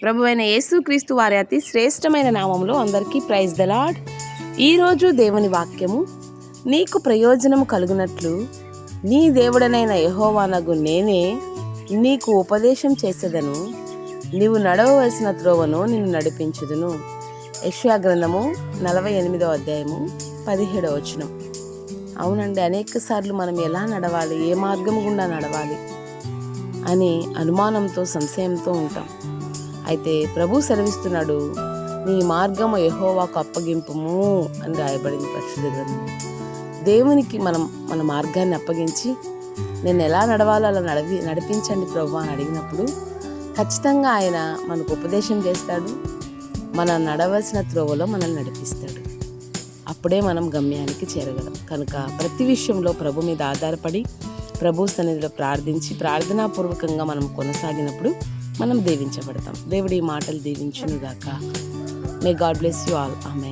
ప్రభువైన యేసుక్రీస్తు వారి అతి శ్రేష్టమైన నామంలో అందరికీ ప్రైజ్ ద లార్డ్. ఈరోజు దేవుని వాక్యము, నీకు ప్రయోజనము కలుగునట్లు నీ దేవుడనైన యెహోవానగు నేనే నీకు ఉపదేశం చేసేదను, నీవు నడవవలసిన త్రోవను నిన్ను నడిపించుదును. యెషయా గ్రంథము 48వ అధ్యాయము 17వ వచనం. అవునండి, అనేక సార్లు మనం ఎలా నడవాలి, ఏ మార్గం గుండా నడవాలి అని అనుమానంతో సంశయంతో ఉంటాం. అయితే ప్రభు సెలవిస్తున్నాడు, నీ మార్గము యెహోవాకు అప్పగింపుము అని రాయబడింది పరిశుద్ధ గ్రంథం. దేవునికి మన మార్గాన్ని అప్పగించి నేను ఎలా నడవాలో అలా నడిపించండి ప్రభు అని అడిగినప్పుడు ఖచ్చితంగా ఆయన మనకు ఉపదేశం చేస్తాడు, మనం నడవలసిన త్రోవలో మనల్ని నడిపిస్తాడు. అప్పుడే మనం గమ్యానికి చేరగలం. కనుక ప్రతి విషయంలో ప్రభు మీద ఆధారపడి ప్రభు సన్నిధిలో ప్రార్థించి ప్రార్థనాపూర్వకంగా మనం కొనసాగినప్పుడు మనం దీవించబడతాం. దేవుడి ఈ మాటలు దీవించును గాక. May God bless you all. Amen.